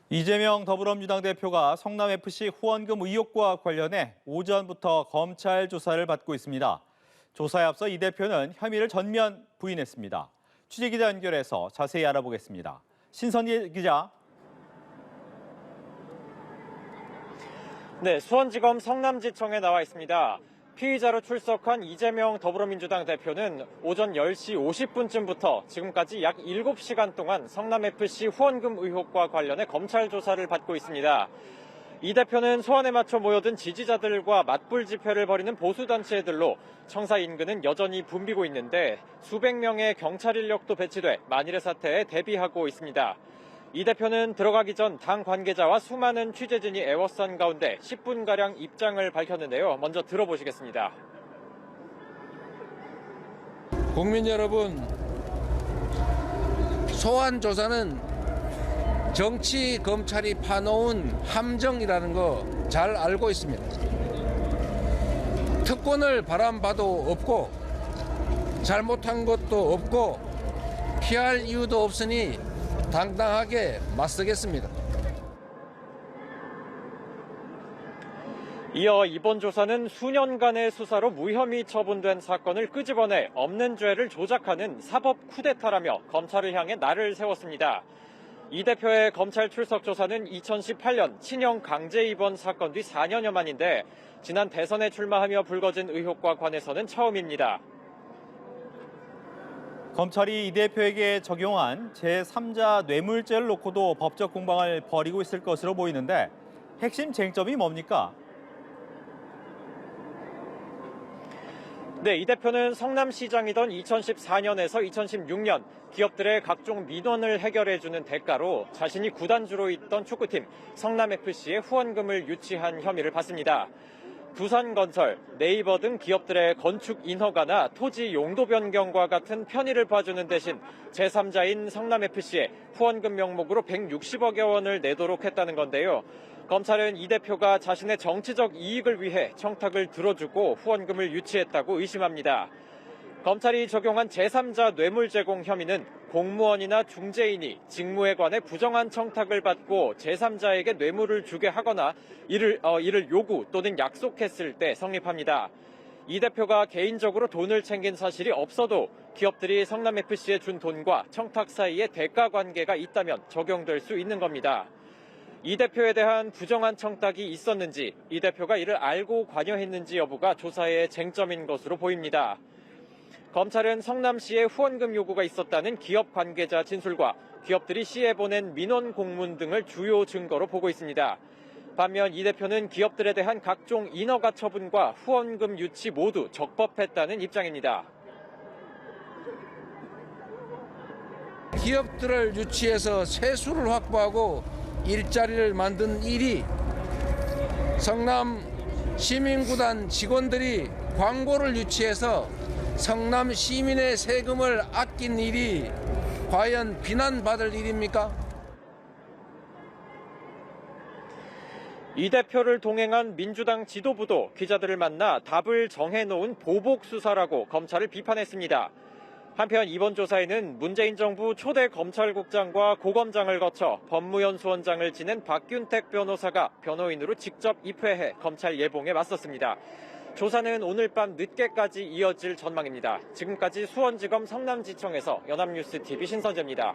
이재명 더불어민주당 대표가 성남FC 후원금 의혹과 관련해 오전부터 검찰 조사를 받고 있습니다. 조사에 앞서 이 대표는 혐의를 전면 부인했습니다. 취재기자 연결해서 자세히 알아보겠습니다. 신선희 기자. 네, 수원지검 성남지청에 나와 있습니다. 피의자로 출석한 이재명 더불어민주당 대표는 오전 10시 50분쯤부터 지금까지 약 7시간 동안 성남FC 후원금 의혹과 관련해 검찰 조사를 받고 있습니다. 이 대표는 소환에 맞춰 모여든 지지자들과 맞불 집회를 벌이는 보수단체들로 청사 인근은 여전히 붐비고 있는데 수백 명의 경찰 인력도 배치돼 만일의 사태에 대비하고 있습니다. 이 대표는 들어가기 전 당 관계자와 수많은 취재진이 애워싼 가운데 10분가량 입장을 밝혔는데요. 먼저 들어보시겠습니다. 국민 여러분, 소환 조사는 정치 검찰이 파놓은 함정이라는 거 잘 알고 있습니다. 특권을 바람봐도 없고 잘못한 것도 없고 피할 이유도 없으니 당당하게 맞서겠습니다. 이어 이번 조사는 수년간의 수사로 무혐의 처분된 사건을 끄집어내 없는 죄를 조작하는 사법 쿠데타라며 검찰을 향해 날을 세웠습니다. 이 대표의 검찰 출석 조사는 2018년 친형 강제 입원 사건 뒤 4년여 만인데 지난 대선에 출마하며 불거진 의혹과 관해서는 처음입니다. 검찰이 이 대표에게 적용한 제3자 뇌물죄를 놓고도 법적 공방을 벌이고 있을 것으로 보이는데 핵심 쟁점이 뭡니까? 네, 이 대표는 성남시장이던 2014년에서 2016년 기업들의 각종 민원을 해결해주는 대가로 자신이 구단주로 있던 축구팀 성남FC에 후원금을 유치한 혐의를 받습니다. 두산건설, 네이버 등 기업들의 건축 인허가나 토지 용도 변경과 같은 편의를 봐주는 대신 제3자인 성남FC에 후원금 명목으로 160억여 원을 내도록 했다는 건데요. 검찰은 이 대표가 자신의 정치적 이익을 위해 청탁을 들어주고 후원금을 유치했다고 의심합니다. 검찰이 적용한 제3자 뇌물 제공 혐의는 공무원이나 중재인이 직무에 관해 부정한 청탁을 받고 제3자에게 뇌물을 주게 하거나 이를 요구 또는 약속했을 때 성립합니다. 이 대표가 개인적으로 돈을 챙긴 사실이 없어도 기업들이 성남FC에 준 돈과 청탁 사이에 대가 관계가 있다면 적용될 수 있는 겁니다. 이 대표에 대한 부정한 청탁이 있었는지, 이 대표가 이를 알고 관여했는지 여부가 조사의 쟁점인 것으로 보입니다. 검찰은 성남시에 후원금 요구가 있었다는 기업 관계자 진술과 기업들이 시에 보낸 민원 공문 등을 주요 증거로 보고 있습니다. 반면 이 대표는 기업들에 대한 각종 인허가 처분과 후원금 유치 모두 적법했다는 입장입니다. 기업들을 유치해서 세수를 확보하고 일자리를 만든 일이 성남 시민구단 직원들이 광고를 유치해서 성남 시민의 세금을 아낀 일이 과연 비난받을 일입니까? 이 대표를 동행한 민주당 지도부도 기자들을 만나 답을 정해놓은 보복 수사라고 검찰을 비판했습니다. 한편 이번 조사에는 문재인 정부 초대 검찰국장과 고검장을 거쳐 법무연수원장을 지낸 박균택 변호사가 변호인으로 직접 입회해 검찰 예봉에 맞섰습니다. 조사는 오늘 밤 늦게까지 이어질 전망입니다. 지금까지 수원지검 성남지청에서 연합뉴스TV 신선재입니다.